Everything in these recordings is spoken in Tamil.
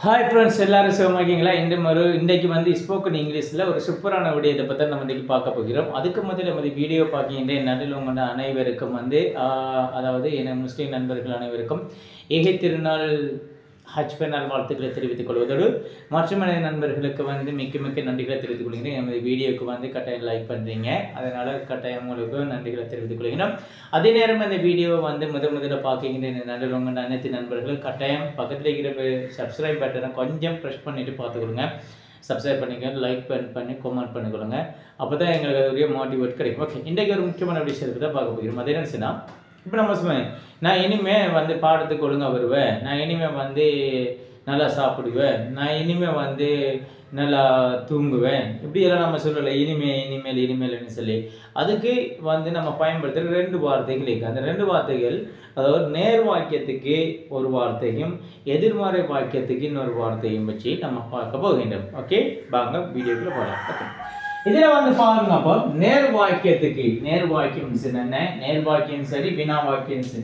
Hi friends, எல்லாரும் சுகமாக்கீங்களா? இன்றைக்கு வந்து ஸ்போக்கன் இங்கிலீஷ்ல ஒரு சூப்பரான விடயத்தை பத்தி நம்ம இன்னைக்கு பார்க்க போகிறோம். அதுக்கு முதல்ல நம்ம வீடியோ பார்க்கின்ற நடுவில் உங்கள் அனைவருக்கும் வந்து அதாவது என் முஸ்லீம் நண்பர்கள் அனைவருக்கும் ஏகை திருநாள் ஹஜ் பெருநாள் வாழ்த்துக்களை தெரிவித்துக் கொள்வதோடு மற்றும் நண்பர்களுக்கு வந்து மிக்க நன்றிகளை தெரிவித்துக் கொள்கிறேன். நமது வீடியோக்கு வந்து கட்டாயம் லைக் பண்ணுறீங்க, அதனால் கட்டாயம் உங்களுக்கு நன்றிகளை தெரிவித்துக் கொள்கிறோம். அதே நேரம் அந்த வீடியோவை வந்து முதல்ல பார்க்கின்ற நடுவில் உங்கள் அனைத்து நண்பர்கள் கட்டாயம் பக்கத்தில் இருக்கிற சப்ஸ்கிரைப் பட்டனை கொஞ்சம் ப்ரெஸ் பண்ணிவிட்டு பார்த்துக்கொள்ளுங்க. சப்ஸ்கிரைப் பண்ணிக்க, லைக் பண்ணி கமெண்ட் பண்ணிக்கொள்ளுங்க. அப்போ தான் எங்களுக்கு ஒரு மோட்டிவேட் கிடைக்கும். ஓகே, இன்றைக்கு ஒரு முக்கியமான விஷயத்தை தான் பார்க்க போகிறோம். அதே என்ன இப்போ நம்ம சொல்லுவேன், நான் இனிமேல் வந்து பாடத்துக்கு ஒழுங்காக வருவேன், நான் இனிமேல் வந்து நல்லா சாப்பிடுவேன், நான் இனிமேல் வந்து நல்லா தூங்குவேன், இப்படியெல்லாம் நம்ம சொல்லலை. இனிமேல்னு சொல்லி அதுக்கு வந்து நம்ம பயன்படுத்துகிற ரெண்டு வார்த்தைகள் இருக்குது. அந்த ரெண்டு வார்த்தைகள் அதாவது நேர் வாக்கியத்துக்கு ஒரு வார்த்தையும் எதிர்மறை வாக்கியத்துக்கு இன்னொரு வார்த்தையும் வச்சு நம்ம பார்க்க போகின்றோம். ஓகே, வாங்க வீடியோக்குள்ள போகலாம். ஓகே, இதில் வந்து பாருங்க. அப்போ நேர் வாக்கியத்துக்கு நேர் வாக்கியம் என்ன? நேர் வாக்கியம் சரி, வினா வாக்கியம் சரி.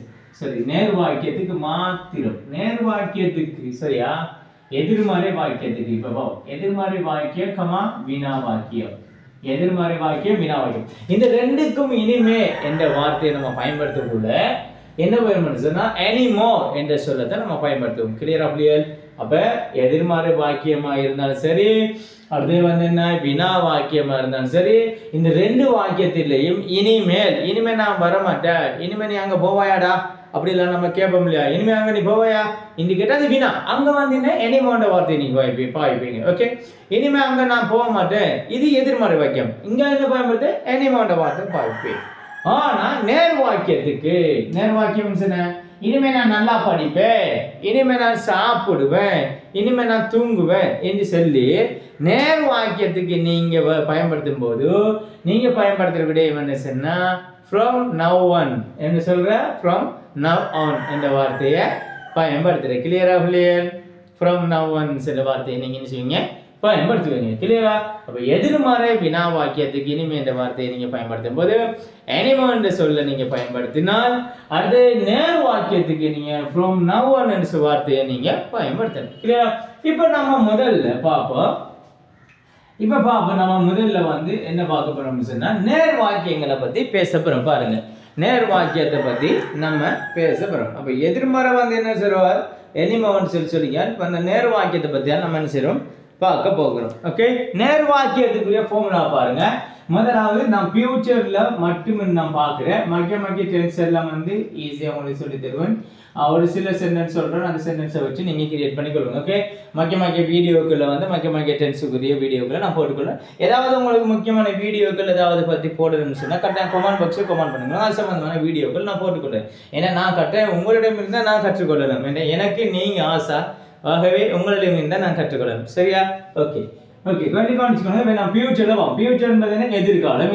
நேர் வாக்கியத்துக்கு மாத்திரம், நேர் வாக்கியத்துக்கு சரியா, எதிர்மறை வாக்கியத்துக்கு இப்போ எதிர்மறை வாக்கியம் கமா வினா வாக்கியம், எதிர்மறை வாக்கியம் வினா வாக்கியம், இந்த ரெண்டுக்கும் இனிமே என்ற வார்த்தையை நம்ம பயன்படுத்தக்கூட என்ன பயன்படுத்துனா எனிமோர் என்ற சொல்லத்தை நம்ம பயன்படுத்துவோம். கிளியரா புரியல்? அப்ப எதிர்மறை வாக்கியமா இருந்தாலும் சரி, அடுத்து வந்து என்ன வினா வாக்கியமா இருந்தாலும் சரி, இந்த ரெண்டு வாக்கியத்திலையும் இனிமே நான் வரமாட்டேன், இனிமே நீ அங்க போவாயாடா அப்படி இல்லை நம்ம கேட்போம் இல்லையா, இனிமே அங்க நீ போவாயா இன்று கேட்டா அது வினா. அங்க வந்து என்ன எனிமோன்ற வார்த்தை நீங்க பாய்ப்பீங்க. ஓகே, இனிமே அங்க நான் போக மாட்டேன், இது எதிர்மறை வாக்கியம். இங்க என்ன பயன்படுத்த எனிமோன்ற வார்த்தை பாய்ப்பேன். ஆனா நேர் வாக்கியத்துக்கு நேர் வாக்கியம் என்ன? இனிமே நான் நல்லா படிப்பேன், இனிமே நான் சாப்பிடுவேன், இனிமே நான் தூங்குவேன் என்று சொல்லி நேர் வாக்கியத்துக்கு நீங்க பயன்படுத்தும் போது நீங்க பயன்படுத்துற விடயம் என்ன சொன்னா from now on என்று சொல்ற from now on என்ற வார்த்தையை பயன்படுத்துற. கிளியரா புரியல்? from now on சில வார்த்தையை நீங்க என்ன செய்வீங்க பயன்படுத்துவீங்க. கிளியரா? அப்ப எதிர்மறை வினா வாக்கியத்துக்கு இனிமே என்ற வார்த்தையை நீங்க பயன்படுத்தும் போது எனிமோ என்ற சொல்ல நீங்க பயன்படுத்தினால், அது நேர் வாக்கியத்துக்கு நீங்க from now on என்ற வார்த்தையை நீங்க பயன்படுத்தணும். கிளியரா? இப்ப நம்ம முதல்ல பார்ப்போம். நம்ம முதல்ல வந்து என்ன பார்க்க போறோம்னு சொன்னா நேர் வாக்கியங்களை பத்தி பேச போறோம். பாருங்க, நேர் வாக்கியத்தை பத்தி நம்ம பேச போறோம். அப்ப எதிர்மறை வந்து என்ன சொல்லுவார் எனிமோன்னு சொல்லிங்க. அந்த நேர் வாக்கியத்தை பத்தி நம்ம என்ன செய்யறோம் பார்க்க போகிறோம். ஓகே, நேர் வாக்கியத்துக்குரிய ஃபார்முலா பாருங்க. முதலாவது நான் ஃபியூச்சர்ல மட்டுமே நான் பார்க்குறேன். மக்கிய டென்ஸ் எல்லாம் வந்து ஈஸியாக உங்களுக்கு சொல்லி தருவேன். ஒரு சில சென்டென்ஸ் சொல்கிறேன், அந்த சென்டென்ஸை வச்சு நீங்கள் கிரியேட் பண்ணிக்கொள்ளுங்க. ஓகே, மக்கிய வீடியோக்களில் வந்து மக்கிய டென்ஸுக்குரிய வீடியோக்களை நான் போட்டுக்கொள்ளுறேன். ஏதாவது உங்களுக்கு முக்கியமான வீடியோக்கள் ஏதாவது பற்றி போடுறதுன்னு சொன்னால் கரெக்டாக கமெண்ட் பாக்ஸில் கமெண்ட் பண்ணுங்க. அது சம்பந்தமான வீடியோக்கள் நான் போட்டுக்கொள்றேன். ஏன்னா நான் உங்களிடம் இருந்தால் நான் கற்றுக்கொள்ளணும். ஏன்னா எனக்கு நீங்கள் ஆசை, ஆகவே உங்களிடம் இருந்தால் நான் கற்றுக்கொள்ளணும். சரியா? ஓகே கவனிச்சுக்கோங்க. நான் ஃபியூச்சர்ல ஃபியூச்சர் என்பது எதிர்காலம்.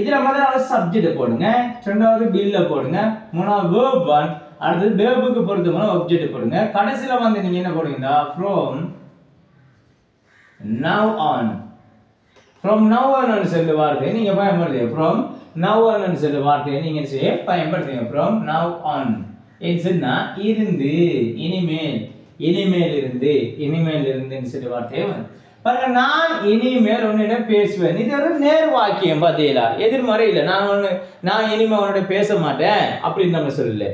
இதில் முதலாவது சப்ஜெக்ட் போடுங்க, ரெண்டாவது பில்ல போடுங்க, மூணாவது வேர்ப் 1, அடுத்தது வேர்புக்கு பொறுத்தமான ஆப்ஜெக்ட் போடுங்க, கடைசியில் வந்து நீங்க என்ன போடுவீங்க from now on சொல்ற வார்த்தையை நீங்க பயன்படுத்துங்க. from now on சொல்ற வார்த்தையை நீங்க என்ன பயன்படுத்துங்க. from now on என்ன இருந்து, இனிமேல் இருந்து சொல்ற வார்த்தையை பாருங்க. நான் இனிமேல் உன்னிடம் பேசுவேன், இது ஒரு நேர் வாக்கியம். பார்த்தீங்களா? எதிர்மறை இல்லை. நான் இனிமேல் உன்னோட பேச மாட்டேன் அப்படின்னு நம்ம சொல்லல.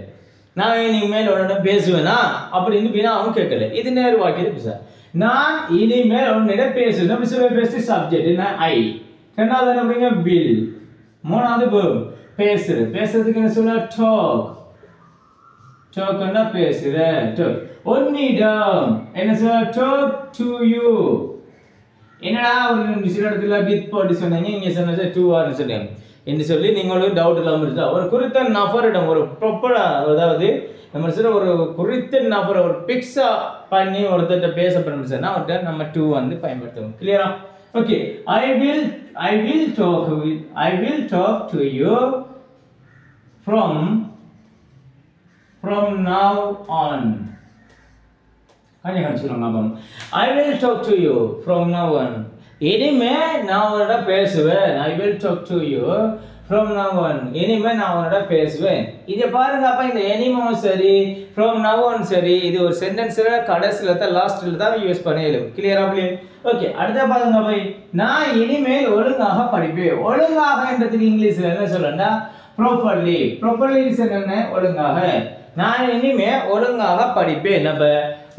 நான் இனிமேல் உன்னோட பேசுவேனா அப்படின்னு வினாவும் கேட்கல. இது நேர் வாக்கியம் பேச. நான் இனிமேல் உன்னிடம் பேசுவேன். பேசு சப்ஜெக்ட் என்ன ஐ, ரெண்டாவது என்ன அப்படிங்க வில், மூணாவது verb பேசுறதுக்கு என்ன சொல்ல டாக்னா பேசுற. உன்னிடம் என்ன சொல்ல talk to you. என்னடா ஒரு சில இடத்துல வித் போட்டு சொன்னீங்க, இங்கே சொன்ன டூ ஆர்னு சொன்னீங்க என்று சொல்லி நீங்களும் டவுட் இல்லாமல் இருந்தா ஒரு குறித்த நபரிடம் ஒரு ப்ராப்பரா, அதாவது நம்ம சொல்ற ஒரு குறித்த நபரை ஒரு பிக்ஸா பண்ணி ஒருத்தர்கிட்ட பேச சொன்னா அவர்கிட்ட நம்ம டூ வந்து பயன்படுத்துவோம். கிளியரா? Okay, I will talk to you from now on. I will talk to you from now on. இனிமே நான் உன்னோட பேசுவேன். I will talk to you from now on இனிமே நான் அவனோட பேசுவேன். இத பாருங்க அப்ப இந்த எனிமோ சரி from now on சரி இது ஒரு சென்டென்ஸ்ல கடைசில தான் லாஸ்ட்ல தான் யூஸ் பண்ணேலும். கிளியரா புரியுது? ஓகே அடுத்து பாருங்க பை நான் இனிமேல் ஒழுங்காக படிப்பேன். ஒழுங்காகன்றதுக்கு இங்கிலீஷ்ல என்ன சொல்லணும்னா properly. properly என்ன ஒழுங்காக. நான் இனிமே ஒழுங்காக படிப்பேன். நம்ம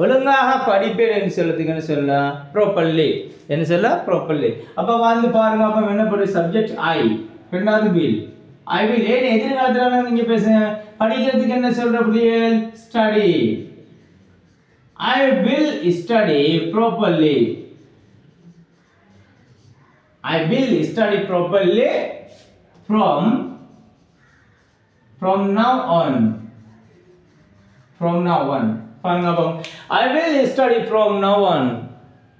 ஒழுங்காக படிப்பேன்னு சொல்றதுக்கு என்ன சொல்லலாம் properly. என்ன சொல்லலாம் properly. அப்ப வந்து பாருங்க அப்ப என்ன போடு subject I ரெண்டாவது will. I will ஏன் எதிர்காலத்துல நீங்க பேசுங்க படிக்கிறதுக்கு என்ன சொல்ற புரியல் study. I will study properly. I will study properly from now on. From now on. I will study from now on.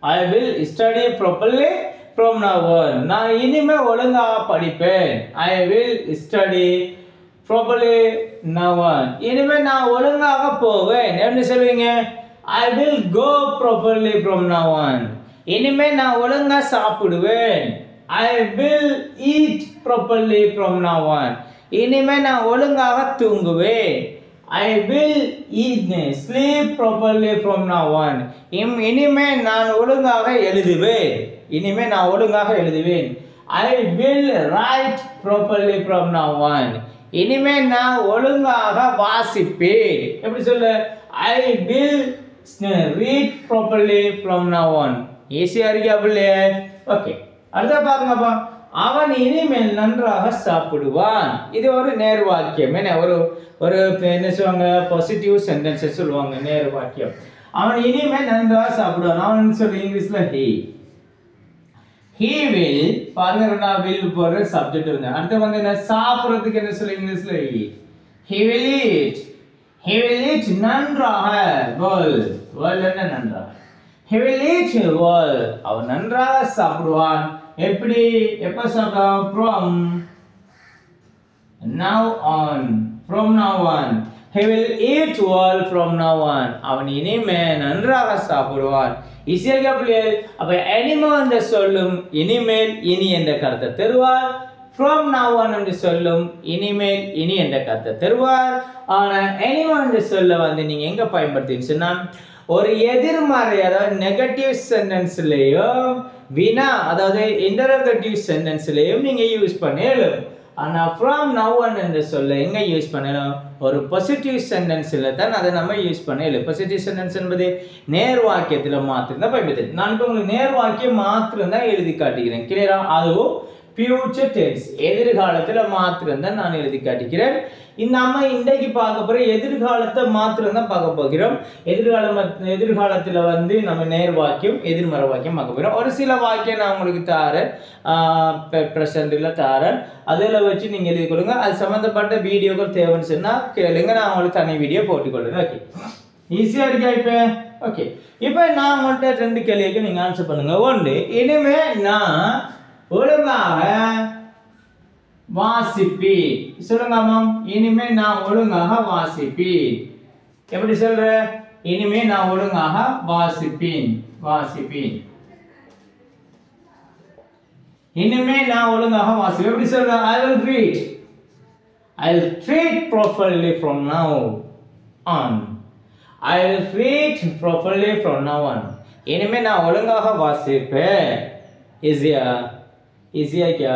I will study properly from now on. நான் இனிமே ஒழுங்கா படிப்பேன். I will study properly now on. இனிமே நான் ஒழுங்காக போவேன். என்ன சொல்வீங்க? I will go properly from now on. இனிமே நான் ஒழுங்கா சாப்பிடுவேன். I will eat properly from now on. இனிமே நான் ஒழுங்காக தூங்குவேன். I will sleep properly from now on. இனிமே நான் ஒழுங்காக எழுதுவேன். இனிமே நான் ஒழுங்காக எழுதுவேன். I will write properly from now on. இனிமே நான் ஒழுங்காக வாசிப்பேன். எப்படி சொல்ல? I will read properly from now on. ஈஸியா இருக்கா? ஓகே அடுத்த பாருங்கப்பா அவன் இனிமேல் நன்றாக சாப்பிடுவான். இது ஒரு நேர் வாக்கியம். என்ன ஒரு ஒரு என்ன சொல்லுவாங்க பாசிட்டிவ் சென்டென்ஸ் சொல்லுவாங்க நேர் வாக்கியம். அவன் இனிமேல் நன்றாக சாப்பிடுவான். அவன் சொல்லி இங்கிலீஷ்ல he will பாருங்க நான் will போற சப்ஜெக்ட் வந்து அடுத்து வந்து என்ன சாப்பிடுறதுக்கு என்ன சொல்லி இங்கிலீஷ்ல eat. he will eat நன்றாக well என்ன நன்றாக he will eat well. அவன் நன்றாக சாப்பிடுவான். எப்படி எப்ப சாப்பிடுவான்? from now on. He will eat well from now on. அவன் இனிமே நன்றாக சாப்பிடுவான். ஈஸியா புரியல? அப்ப எனிமோ என்ற சொல்லும் இனிமேல் இனி என்ற கருத்தை தருவார். from now on என்று சொல்லும் இனிமேல் இனி என்ற கருத்தை தருவார். ஆனா எனிமோ என்ற சொல்ல வந்து நீங்க எங்க பயன்படுத்தின்னு சொன்னா ஒரு எதிர்மறை அதாவது நெகட்டிவ் சென்டென்ஸ்லயும் வினா அதாவது இன்டரோகேட்டிவ் சென்டென்ஸ்லயும் நீங்க யூஸ் பண்ணலாம். ஆனா from now on என்ற சொல்ல எங்க யூஸ் பண்ணலாம்? ஒரு பாசிட்டிவ் சென்டென்ஸ்ல தான் அதை நம்ம யூஸ் பண்ணலாம். பாசிட்டிவ் சென்டென்ஸ் என்பது நேர் வாக்கியத்துல மாத்திரம் தான் பயன்படுது. நான் இப்போ உங்களுக்கு நேர் வாக்கியம் மாத்திரம் தான் எழுதி காட்டுகிறேன். கிளியரா? அதுவும் future tense எதிர்காலத்துல மாத்திரம் தான் நான் எழுதி காட்டுகிறேன். நம்ம இன்றைக்கு பார்க்க போற எதிர்காலத்தை மாத்திரம் தான் பார்க்க போகிறோம். எதிர்காலத்துல வந்து நம்ம நேர் வாக்கியம் எதிர்மறை வாக்கியம் பார்க்க போகிறோம். ஒரு சில வாக்கியம் நான் உங்களுக்கு தாரேன் பிரசன்ட்ல தாரேன். அதில் வச்சு நீங்க எழுதி கொடுங்க. அது சம்பந்தப்பட்ட வீடியோக்கள் தேவைன்னு சொன்னா கேளுங்க. நான் உங்களுக்கு தனி வீடியோ போட்டுக்கொள்ளுங்க. ஓகே ஈஸியா இருக்கா? இப்ப ஓகே இப்ப நான் உங்கள்கிட்ட 2 கேள்விக்கு நீங்க ஆன்சர் பண்ணுங்க. ஒன்று இனிமே நான் ஒழுங்காக வாசிப்பேன். சொல்லுங்க மேம். இனிமே நான் ஒழுங்காக வாசிப்பேன். எப்படி சொல்ற? இனிமே நான் ஒழுங்காக வாசிப்பேன். இனிமே நான் ஒழுங்காக வாசிப்பேன். எப்படி சொல்ற? I will read properly from now on. I will read properly from now on. இனிமே நான் ஒழுங்காக வாசிப்பேன். ஈஸியா क्या?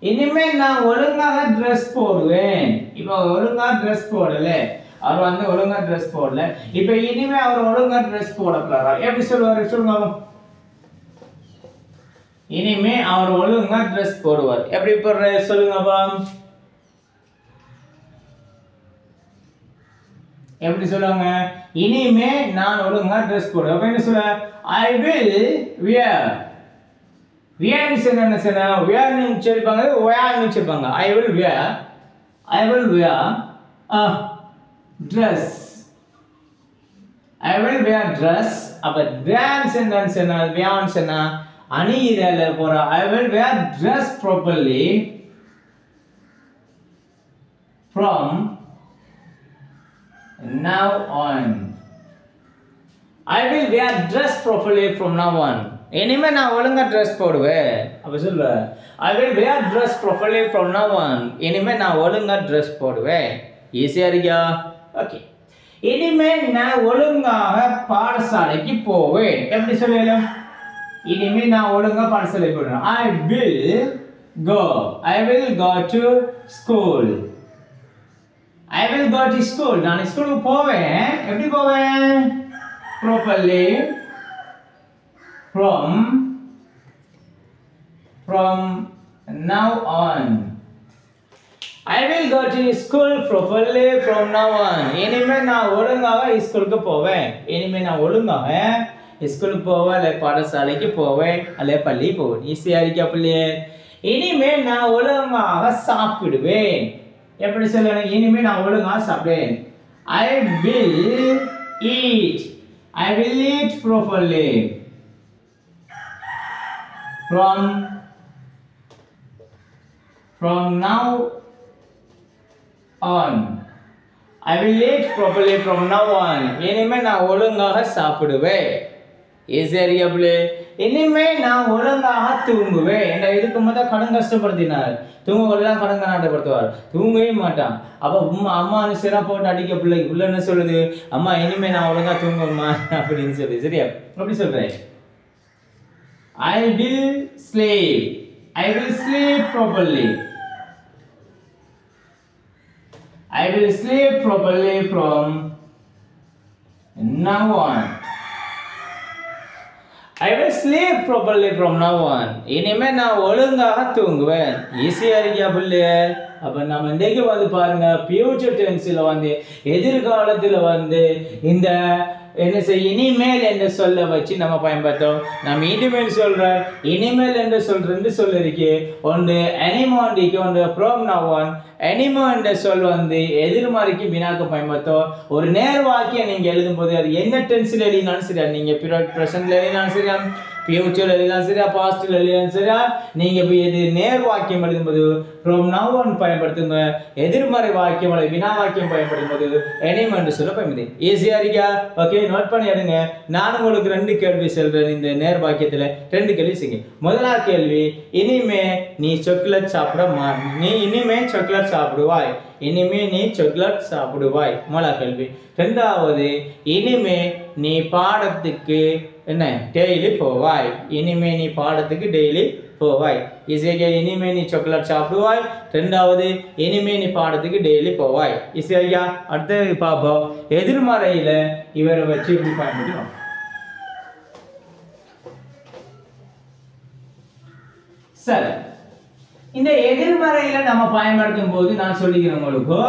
இனிமே நான் ஒழுங்காக Dress போடுவேன். இப்போ ஒழுங்கா Dress போடல. அவர் வந்து ஒழுங்கா Dress போடல. இப்போ இனிமே அவர் ஒழுங்கா Dress போட போறாரா? எப்படி சொல்வாரு? சொல்லுங்க. இனிமே அவர் ஒழுங்கா Dress போடுவார். எப்படி போடுற? சொல்லுங்கப்பா. எப்படி சொல்லுங்க? இனிமே நான் ஒழுங்கா Dress போடுவேன். அப்ப என்ன சொல்ற? I will wear. wear என்ன சொன்னா wear னு சொல்வாங்க, wear னு சொல்வாங்க. I will wear a dress. I will wear dress. அப்ப dance என்ன சொன்னா wear சொன்னா அணியிரல போற. I will wear dress properly from now on. I will wear dress properly from now on. இனிமே நான் ஒழுங்கா Dress போடுவேன். அப்ப சொல்ற I will wear dress properly from now on. இனிமே நான் ஒழுங்கா dress போடுவேன். ஈஸியா இருக்கா? ஓகே. இனிமே நான் ஒழுங்காக பாடசாலைக்கு போவேன். எப்படி சொல்லலாம்? இனிமே நான் ஒழுங்கா பாடசாலைக்கு போறேன். I will go to school. I will go to school. நான் ஸ்கூலுக்கு போவேன். எப்படி போவேன்? Properly from now on. I will go to school properly from now on. இனிமே நான் ஒழுங்காக ஸ்கூலுக்கு போவேன். இனிமே நான் ஒழுங்காக ஸ்கூலுக்கு போவேன், அல்ல பாடசாலைக்கு போவேன், அல்ல பள்ளி போவேன். ஈஸியா இருக்கா பிள்ளையே? இனிமே நான் ஒழுங்காக சாப்பிடுவேன். எப்படி சொல்லணும்? இனிமே நான் ஒழுங்காக சாப்பிடுவேன். I will eat. I will eat properly from now on. I will eat properly from now on. இனிமே நான் ஒழுங்காக சாப்பிடுவேன். ஈஸியா? இனிமே நான் ஒழுங்காக தூங்குவேன். என்ன இதுக்கு முதல் கடன் கஷ்டப்படுத்தினார். தூங்கலாம் கடன் நாட்டப்படுத்துவார். தூங்கவே மாட்டான். அப்ப அம்மா சிறா போட்டு அடிக்க பிள்ளைக்கு உள்ள என்ன சொல்லுது? அம்மா இனிமே நான் ஒழுங்கா தூங்குமா அப்படின்னு சொல்லி. சரியா? அப்படி சொல்றேன். I will sleep. I will sleep properly. I will sleep properly from now on. I will sleep properly from now on. இனிமே நான் ஒழுங்காக தூங்குவேன். ஈஸியா இருக்கா பிள்ளைய? அப்ப நம்ம இன்னைக்கு வந்து பாருங்க, ஃபியூச்சர் டென்ஸ்ல வந்து எதிர்காலத்துல வந்து இந்த என்ன செய்ய இனிமேல் என்று சொல்ல வச்சு நம்ம பயன்படுத்தோம். நம்ம இனிமேல் சொல்ற இனிமேல் என்று சொல்றது சொல்லிருக்கு. ஒன்று அனிமோண்டிக்கு ஒன்று from now on. அனிமோ என்ற சொல் வந்து எதிர்மறைக்கு வினாக்கு பயன்படுத்தும். ஒரு நேர் வாக்கியம் நீங்க எழுதும் போது அது என்ன டென்ஸ்ல எழுதினாலும் சரியா, நீங்க பிரசன்ட்ல எழுதினாலும் சரியா, ஃபியூச்சர் எழுதினாலும் சரியா, பாஸ்ட்ல எழுதினாலும் சரியா, நீங்க இது நேர் வாக்கியம் எழுதும்போது from now on பயன்படுத்துங்க. எதிர்மறை வாக்கியம் அல்லது வினா வாக்கியம் பயன்படுத்தும் போது அனிமோ என்று சொல்ல பயன்படுது. ஈஸியா இருக்கா? ஓகே, நோட் பண்ணி எடுங்க. நான் உங்களுக்கு 2 கேள்வி சொல்றேன். இந்த நேர் வாக்கியத்துல 2 கேள்வி செய்யுங்க. முதலாவது கேள்வி, இனிமே நீ சாக்லேட் சாப்பிட நீ இனிமே சாக்லேட் சாப்பிடுவாய். இனிமே நீ சாக்லேட் சாப்பிடுவாய். முதலாவது கேள்வி. இரண்டாவது, இனிமே நீ பாடத்துக்கு என்ன டெய்லி போவாய். இனிமே நீ பாடத்துக்கு டெய்லி போவாய். ஈஸியா? இனிமே நீ சாக்லேட் சாப்பிடுவாய். இரண்டாவது, இனிமே நீ பாடத்துக்கு டெய்லி போவாய். ஈஸியா? அடுத்து பாப்போம். எதிர்மறையில இவரை வச்சு இப்படி பயன்படுத்தணும். சரி, இந்த எதிர்மறையில நம்ம பயன்படுத்தும் போது நான் சொல்லிக்கிறேன் உங்களுக்கு,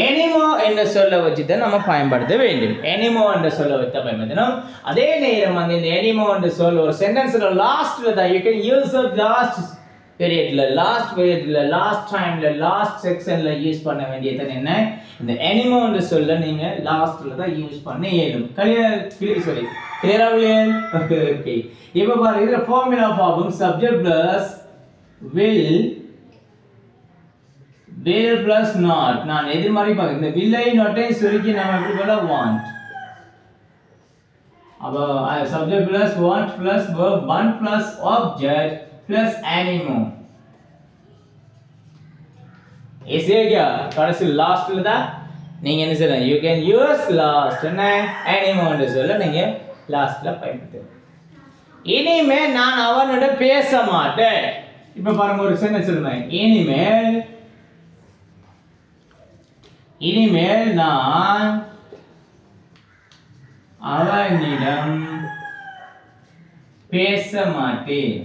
எனிமோ என்ற சொல்ல வச்சு தான் நம்ம பயன்படுத்த வேண்டும். எனிமோ என்ற சொல்ல வச்சு தான் பயன்படுத்தணும். அதே நேரம் வந்து இந்த எனிமோ என்ற சொல் ஒரு சென்டென்ஸ்ல லாஸ்ட்ல தான் you can use it. Last பீரியட்ல, லாஸ்ட் டைம்ல, லாஸ்ட் செக்ஷன்ல யூஸ் பண்ண வேண்டியது என்ன? இந்த எனிமோ என்ற சொல்ல நீங்க லாஸ்ட்ல தான் யூஸ் பண்ண இயலும். கிளியரா? ஓகே. இப்போ பாருங்க, இதுல ஃபார்முலா பார்ப்போம். Subject plus will plus not. நான் எதிர்மறை பார்க்க இந்த will ஐ not ஐ சுருக்கி நாம எப்படி போல want. அப்ப subject plus want plus verb one plus object plus animo. ஈஸியா? கடைசி லாஸ்ட்ல தான் நீங்க என்ன செய்யலாம்? you can use last என்ன animo ன்னு சொல்ல நீங்க லாஸ்ட்ல பயன்படுத்தலாம். இனிமே நான் அவனோட பேச மாட்டேன். இப்ப பாருங்க, ஒரு சென்டென்ஸ் சொல்லுங்க. இனிமேல் நான் அவனிடம் பேச மாட்டேன்.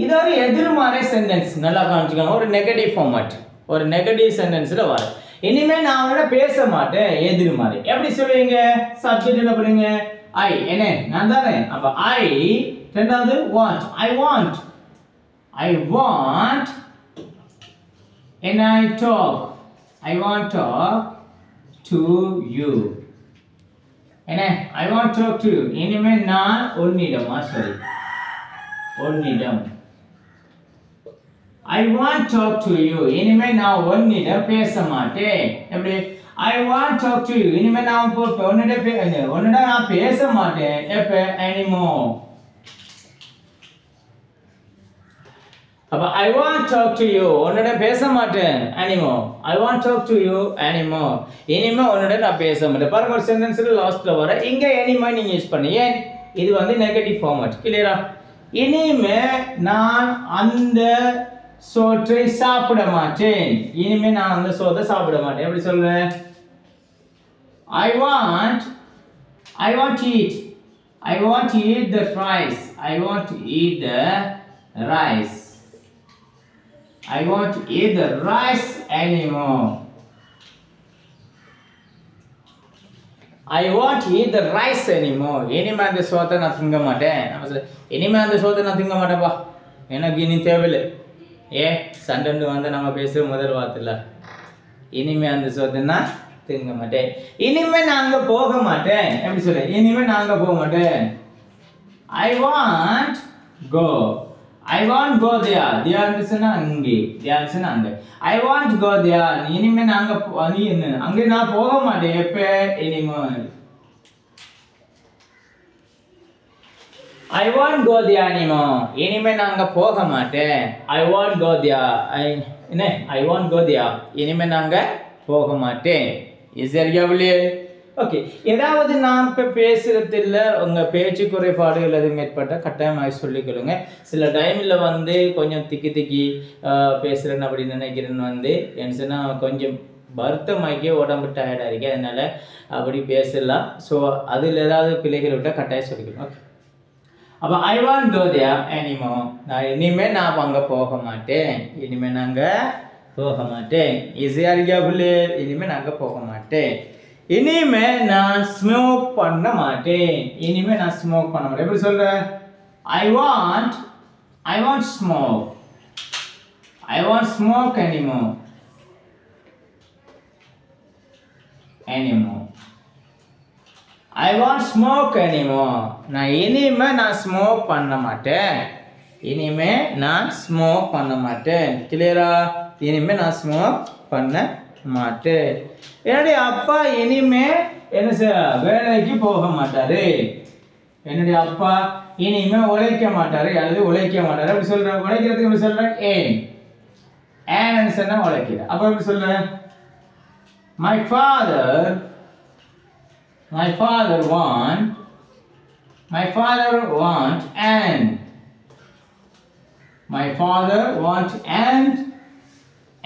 இது ஒரு எதிர்மறை சென்டென்ஸ். நல்லா கவனிச்சுக்கோங்க. ஒரு நெகட்டிவ் ஃபார்மட், ஒரு நெகட்டிவ் சென்டென்ஸ்ல வரும். இனிமே நான் அவனோட பேச மாட்டேன், எதிர்மறை. எப்படி சொல்லுவீங்க? சப்ஜெக்ட் என்ன பண்ணுங்க? ஐ. என்ன? நான் தானே. அப்ப ஐ. ரெண்டாவது want. I want and I talk. I want to talk to you. என்ன? I want to talk to you. இனிமே நான் உன்னிடமா? சரி, உன்னிடம். I want to talk to you. இனிமே நான் உன்னிடம் பேச மாட்டேன். எப்படி? I want to talk to you. இனிமே நான் உன்னிடம் நான் பேச மாட்டேன். எப்ப? anymore. அப்ப I want talk to you உன்னோட பேச மாட்டேன் anymore. I want talk to you anymore. இனிமே உன்னோட நான் பேச மாட்டேன். பாருங்க ஒரு சென்டென்ஸ்ல லாஸ்ட்ல வர இங்க anymore நீங்க யூஸ் பண்ணி ஏன் இது வந்து நெகட்டிவ் ஃபார்மட் கிளியரா இனிமே நான் அந்த சோற்றை சாப்பிட மாட்டேன் இனிமே நான் அந்த சோத்தை சாப்பிட மாட்டேன் எப்படி சொல்றேன் I want to eat the rice I want to eat the rice I want to eat the rice anymore I won't eat the rice anymore. இனிமே அந்த சோத்தை நான் திங்க மாட்டேன் இனிமே அந்த சோத்தை நான் திங்க மாட்டேன்ப்பா எனக்கு இனி தேவையில்லை சண்டை வந்து நம்ம பேசுகிற முதல் வார்த்தையில் இனிமே அந்த சோத்தை நான் திங்க மாட்டேன் இனிமே நான் அங்கே போக மாட்டேன் எப்படி சொல்ல இனிமே நான் அங்கே போக மாட்டேன் I won't go there இருந்துச்சுன்னா அங்கே இருந்துச்சுன்னா அங்கே I won't go there இனிமே நான் அங்கே நான் போக மாட்டேன் எப்ப இனிமே I won't go there anymore இனிமே நான் அங்கே போக மாட்டேன் I won't go there I won't go there இனிமே நான் அங்கே போக மாட்டேன் சரியாவில்லையே ஓகே ஏதாவது நான் இப்போ பேசுகிறதில்ல உங்கள் பேச்சு குறைபாடுகள் எதுவும் ஏற்பட்டால் கட்டாயமாக சொல்லிக்கொள்ளுங்க சில டைமில் வந்து கொஞ்சம் திக்கி பேசுகிறேன்னு அப்படி நினைக்கிறேன்னு வந்து என்ன கொஞ்சம் வருத்தமாக்கி உடம்பு டயர்டாக இருக்கு அதனால் அப்படி பேசலாம் ஸோ அதில் ஏதாவது பிள்ளைகள் விட்டால் கட்டாயம் சொல்லிக்கணும் ஓகே அப்போ I won't go there anymore நான் இனிமேல் நான் அங்கே போக மாட்டேன் இனிமேல் நாங்கள் போக மாட்டேன் ஈஸியாக இருக்கா பிள்ளை இனிமேல் நாங்கள் போக மாட்டேன் இனிமே நான் ஸ்மோக் பண்ண மாட்டேன் இனிமே நான் ஸ்மோக் பண்ண மாட்டேன் எப்படி சொல்றேன் I won't smoke anymore I won't smoke anymore நான் இனிமே நான் ஸ்மோக் பண்ண மாட்டேன் இனிமே நான் ஸ்மோக் பண்ண மாட்டேன் கிளியரா இனிமே நான் ஸ்மோக் பண்ண மாட்டேன் என்னுடைய அப்பா இனிமே என்ன வேலைக்கு போக மாட்டாரு என்னுடைய அப்பா இனிமே உழைக்க மாட்டாரு அல்லது உழைக்க மாட்டாரு அப்படி சொல்றேன் உழைக்கிறதுக்கு எப்படி சொல்றேன் ஏன் சொன்னா உழைக்கிற அப்ப எப்படி சொல்றேன் my father won't earn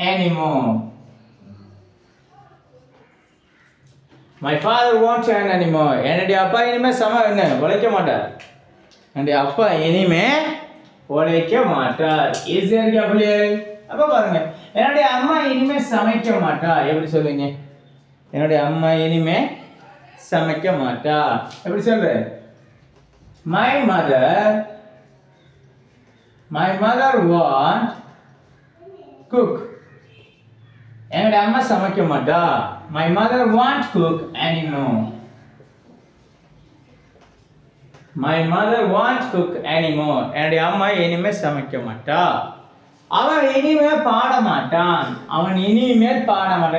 anymore My father won't earn anymore. என்னுடைய அப்பா இனிமே உழைக்க மாட்டார் என்னுடைய அப்பா இனிமே உழைக்க மாட்டார் ஈஸியா இருக்கா பிள்ளையே அப்ப பாருங்க என்னுடைய அம்மா இனிமே சமைக்க மாட்டா எப்படி சொல்லுங்க என்னுடைய அம்மா இனிமே சமைக்க மாட்டா எப்படி சொல்ற My mother won't cook என்னுடைய அம்மா சமைக்க மாட்டா My mother won't cook anymore My mother won't cook anymore என்னுடைய அம்மா இனிமே சமைக்க மாட்டா அவன் இனிமேல் பாட மாட்டான்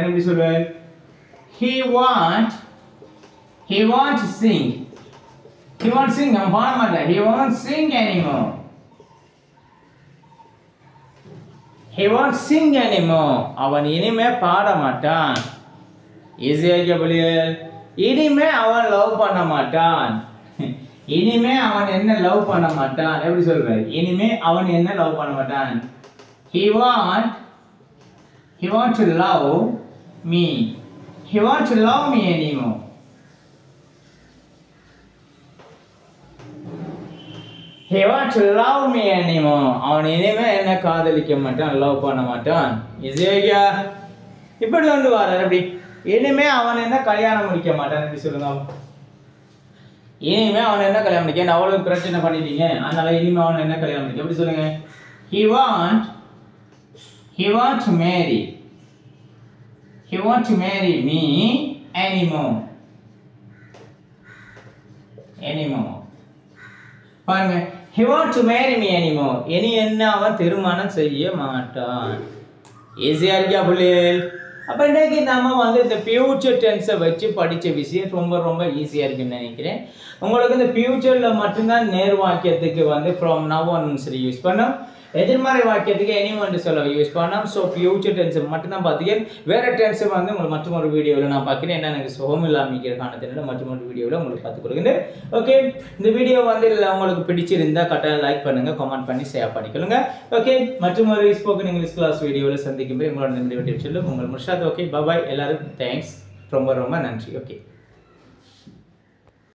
எப்படி சொல்லுவேன் He won't sing அவன் பாட மாட்டான் He won't sing anymore He won't sing anymore அவன் இனிமே பாட மாட்டான் ஈஸியாக புரியுது இனிமே அவன் லவ் பண்ண மாட்டான் இனிமே அவன் என்ன லவ் பண்ண மாட்டான் எப்படி சொல்ற இனிமே அவன் என்ன லவ் பண்ண மாட்டான் He won't love me anymore He won't love me anymore அவன் இனிமே என்ன காதலிக்க மாட்டான் லவ் பண்ண மாட்டான் ஈஸியா இப்படி வந்து வர அப்படி இனிமே அவன் என்ன கல்யாணம் முடிக்க மாட்டான் எப்படி சொல்லுங்க இனிமே அவன் என்ன கல்யாணம் முடிக்க என்ன அவ்வளவு பிரச்சனை பண்ணிட்டீங்க அதனால இனிமே அவன் என்ன கல்யாணம் முடிக்க எப்படி சொல்லுங்க He won't marry me anymore பாருங்க He won't marry me anymore இனி என்ன அவன் திருமணம் செய்ய மாட்டான் ஈஸியா இருக்கா புள்ளிகள் அப்போ இன்றைக்கு நம்ம வந்து இந்த ஃபியூச்சர் டென்ஸை வச்சு படித்த விஷயம் ரொம்ப ரொம்ப ஈஸியாக இருக்குன்னு நினைக்கிறேன் உங்களுக்கு இந்த ஃபியூச்சரில் மட்டும்தான் நேர் வாக்கியத்துக்கு வந்து ஃப்ரம் நவ் ஒன் சரி யூஸ் பண்ணோம் எதிர்மறை வாக்கியத்துக்கு anyone சொல்ல யூஸ் பண்ணலாம். ஸோ ஃபியூச்சர் டென்ஸ் மட்டும்தான் பார்த்தீங்க. வேற டென்ஸ் வந்து உங்களுக்கு மற்றொரு வீடியோவில் நான் பார்க்கிறேன். என்ன எனக்கு சுகம் இல்லாமல் காரணத்தினால மற்றொரு வீடியோவில் உங்களுக்கு பார்த்து கொடுக்குறேன். ஓகே, இந்த வீடியோ வந்து உங்களுக்கு பிடிச்சிருந்தா கட்டாயம் லைக் பண்ணுங்க, கமெண்ட் பண்ணி ஷேர் பண்ணிக்கொள்ளுங்க. ஓகே, மற்றொரு ஸ்போக்கன் இங்கிலீஷ் கிளாஸ் வீடியோவில் சந்திக்கும் போது உங்களோட இந்த வீடியோ சொல்லும் உங்கள் முர்ஷாத். ஓகே, பாய். எல்லாரும் தேங்க்ஸ், ரொம்ப ரொம்ப நன்றி. ஓகே.